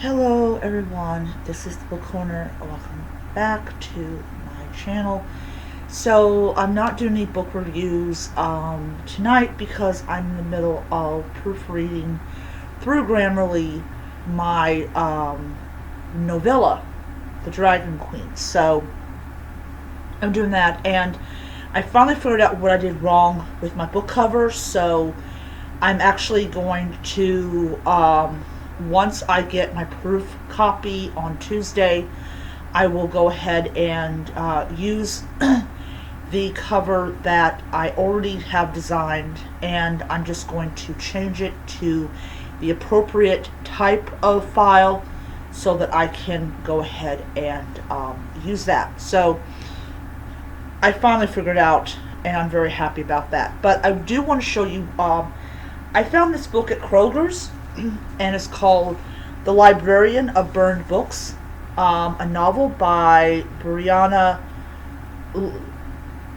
Hello everyone, this is the Book Corner. Welcome back to my channel. So I'm not doing any book reviews tonight because I'm in the middle of proofreading through Grammarly my novella, The Dragon Queen. So I'm doing that, and I finally figured out what I did wrong with my book cover. So I'm actually going to once I get my proof copy on Tuesday, I will go ahead and use the cover that I already have designed, and I'm just going to change it to the appropriate type of file so that I can go ahead and use that. So I finally figured out, and I'm very happy about that. But I do want to show you, I found this book at Kroger's, and it's called The Librarian of Burned Books, a novel by Brianna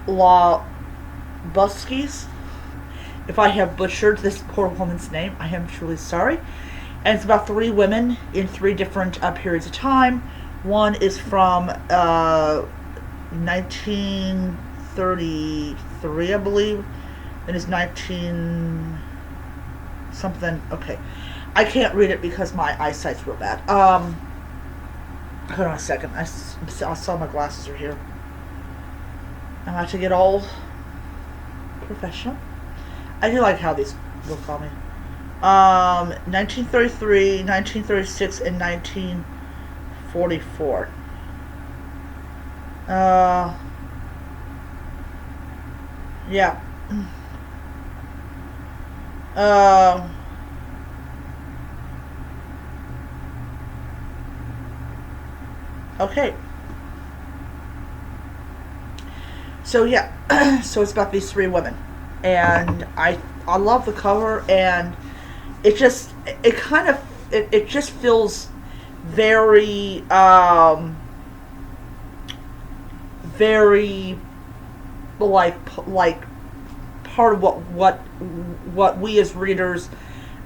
Labuskes. If I have butchered this poor woman's name, I am truly sorry. And it's about three women in three different periods of time. One is from 1933, I believe, and is 19 something. Okay, I can't read it because my eyesight's real bad. Hold on a second. I saw my glasses are here. I'm about to get all professional. I do like how these look on me. 1933, 1936, and 1944. Yeah. Okay. So yeah, so it's about these three women, and I love the cover, and it just it just feels very very like part of what we as readers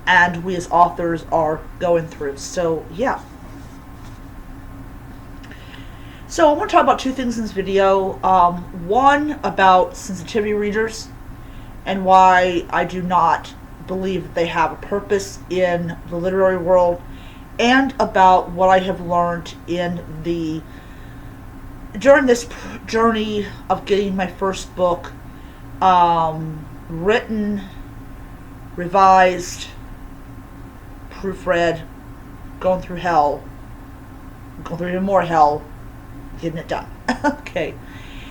and we as authors are going through. So yeah. So I want to talk about two things in this video. One, about sensitivity readers and why I do not believe that they have a purpose in the literary world, and about what I have learned during this journey of getting my first book written, revised, proofread, going through hell, going through even more hell, getting it done. Okay.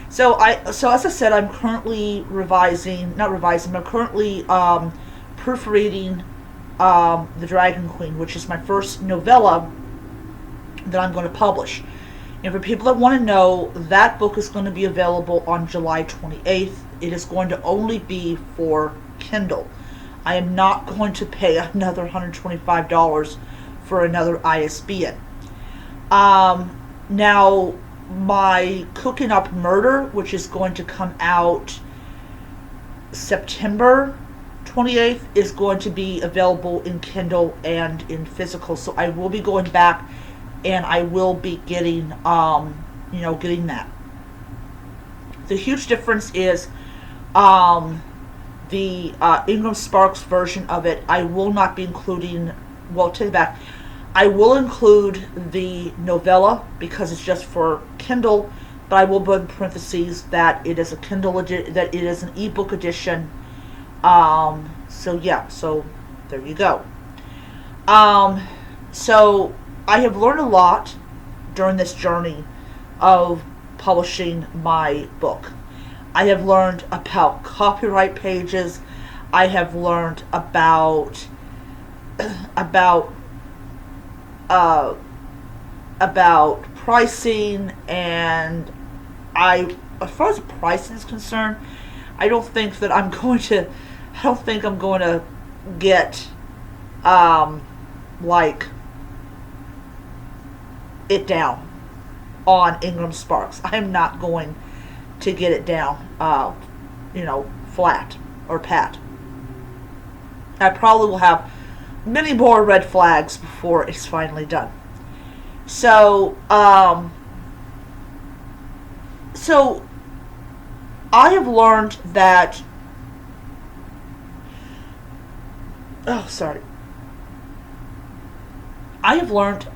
So as I said, I'm currently I'm currently proofreading The Dragon Queen, which is my first novella that I'm going to publish. And for people that want to know, that book is going to be available on July 28th. It is going to only be for Kindle. I am not going to pay another $125 for another ISBN. Now, my Cooking Up Murder, which is going to come out September 28th, is going to be available in Kindle and in physical. So I will be going back, and I will be getting getting that. The huge difference is the Ingram Sparks version of it. I will not be including, well, take it back. I will include the novella because it's just for Kindle, but I will put in parentheses that it is a Kindle that it is an ebook edition. So yeah, so there you go. So I have learned a lot during this journey of publishing my book. I have learned about copyright pages. I have learned about pricing, and as far as pricing is concerned, I don't think I'm going to get like it down on Ingram Sparks. I am not going to get it down flat or pat. I probably will have many more red flags before it's finally done. So, so I have learned that. Oh, sorry. I have learned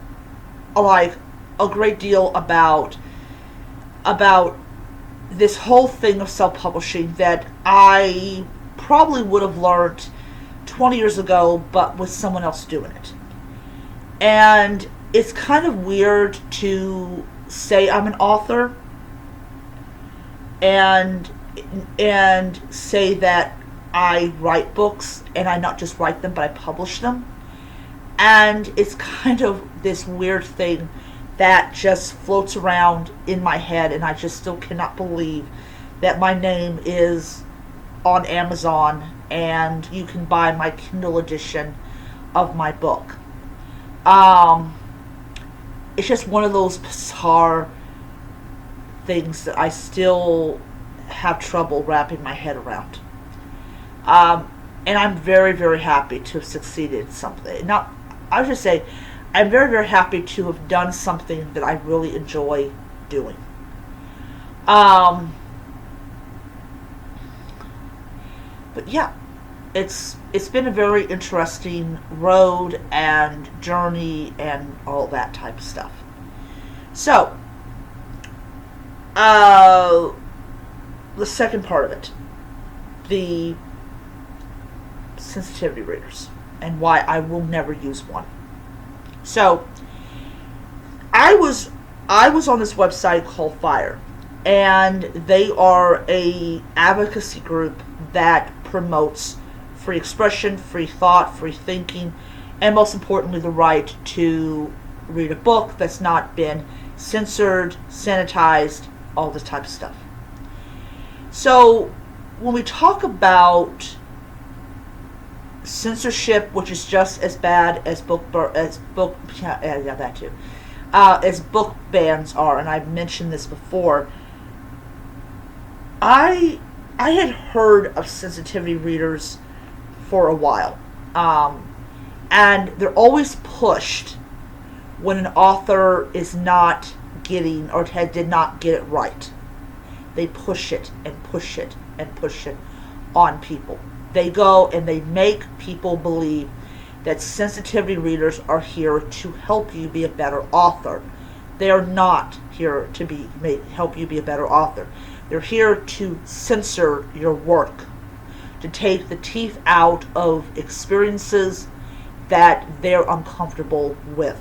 like a great deal about this whole thing of self-publishing that I probably would have learned 20 years ago, but with someone else doing it. And it's kind of weird to say I'm an author and say that I write books, and I not just write them but I publish them. And it's kind of this weird thing that just floats around in my head, and I just still cannot believe that my name is on Amazon and you can buy my Kindle edition of my book. Um, it's just one of those bizarre things that I still have trouble wrapping my head around. Um, and I'm very, very happy to have succeeded in something. Now, I would just say, I'm very, very happy to have done something that I really enjoy doing. Um, but yeah, it's been a very interesting road and journey and all that type of stuff. So, uh, the second part of it, the sensitivity readers, and why I will never use one. So, I was on this website called Fire, and they are a advocacy group that promotes free expression, free thought, free thinking, and most importantly, the right to read a book that's not been censored, sanitized, all this type of stuff. So, when we talk about censorship, which is just as bad as as book bans are, and I've mentioned this before. I had heard of sensitivity readers for a while, and they're always pushed when an author is not getting or did not get it right. They push it and push it and push it on people. They go and they make people believe that sensitivity readers are here to help you be a better author. They are not here to help you be a better author. They're here to censor your work, to take the teeth out of experiences that they're uncomfortable with,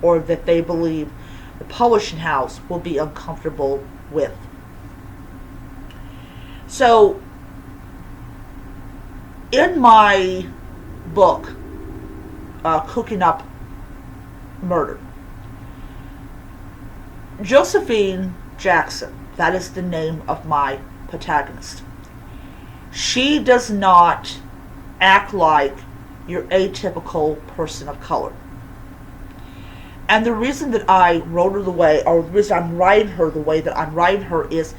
or that they believe the publishing house will be uncomfortable with. So, in my book, Cooking Up Murder, Josephine Jackson, that is the name of my protagonist, she does not act like your atypical person of color. And the reason that I wrote her the way, or the reason I'm writing her the way that I'm writing her, is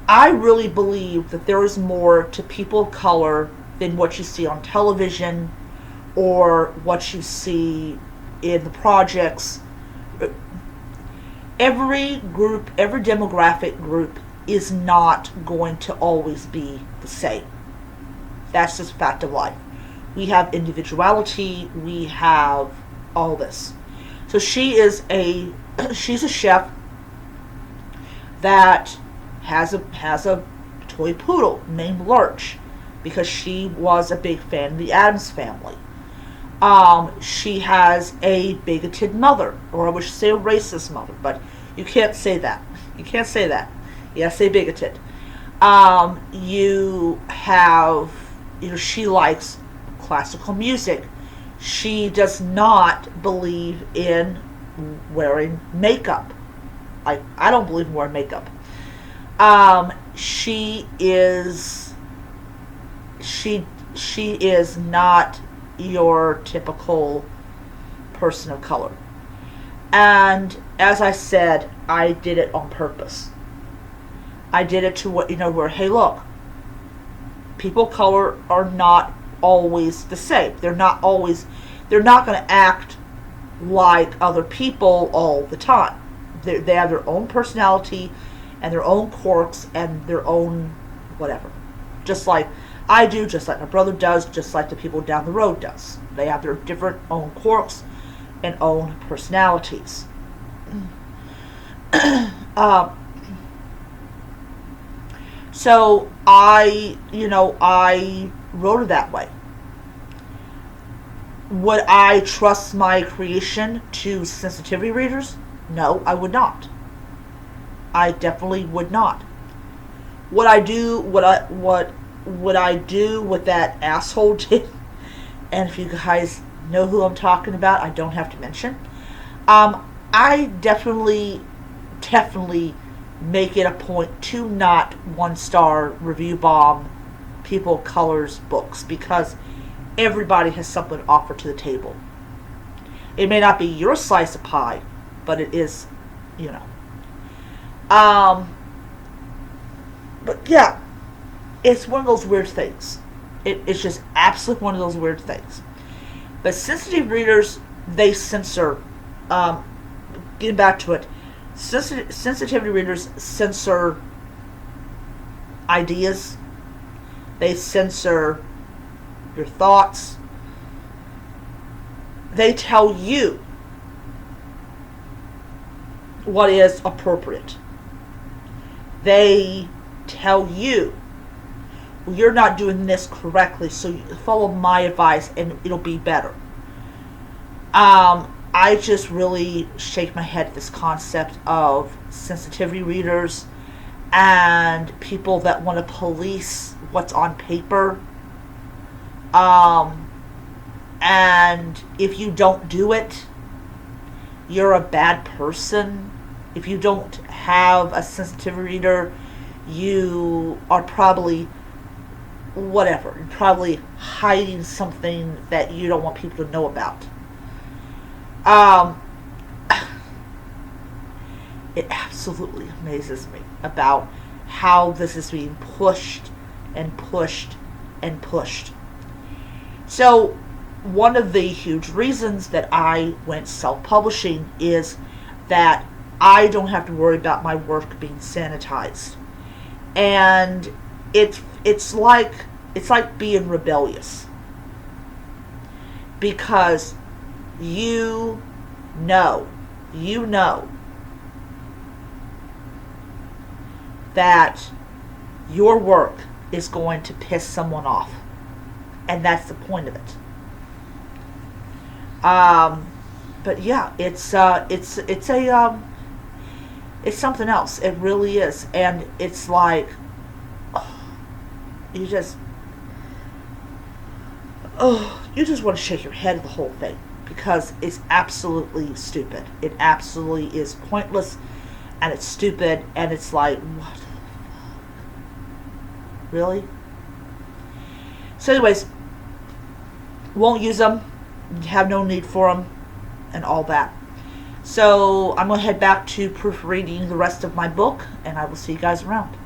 I really believe that there is more to people of color than what you see on television or what you see in the projects. Every group, every demographic group is not going to always be the same. That's just a fact of life. We have individuality, we have all this. So she's a chef that has a toy poodle named Lurch, because she was a big fan of the Addams Family. She has a bigoted mother, or I wish to say a racist mother, but you can't say that. You can't say that. You gotta say bigoted. She likes classical music. She does not believe in wearing makeup. I don't believe in wearing makeup. She is not your typical person of color. And as I said, I did it on purpose. I did it to where, hey, look, people of color are not always the same. They're not going to act like other people all the time. They have their own personality and their own quirks and their own whatever. Just like I do, just like my brother does, just like the people down the road does. They have their different own quirks and own personalities. So I wrote it that way. Would I trust my creation to sensitivity readers? No, I would not. I definitely would not. Would I do what would I do what that asshole did? And if you guys know who I'm talking about, I don't have to mention. I definitely make it a point to not 1-star review bomb people of color's books, because everybody has something to offer to the table. It may not be your slice of pie, but it is, you know. But yeah, it's one of those weird things. It's just absolutely one of those weird things. But sensitive readers, they censor. Getting back to it, sensitivity readers censor ideas. They censor your thoughts. They tell you what is appropriate. They tell you, well, you're not doing this correctly, so you follow my advice and it'll be better. I just really shake my head at this concept of sensitivity readers and people that want to police what's on paper. And if you don't do it, you're a bad person. If you don't have a sensitivity reader, you are probably whatever. You're probably hiding something that you don't want people to know about. It absolutely amazes me about how this is being pushed and pushed and pushed. So, one of the huge reasons that I went self-publishing is that I don't have to worry about my work being sanitized. And it's like being rebellious. Because you know that your work is going to piss someone off. And that's the point of it. But yeah, it's something else. It really is. And it's like, you just want to shake your head at the whole thing, because it's absolutely stupid. It absolutely is pointless, and it's stupid, and it's like, what the fuck? Really? So anyways, won't use them, have no need for them, and all that. So I'm going to head back to proofreading the rest of my book, and I will see you guys around.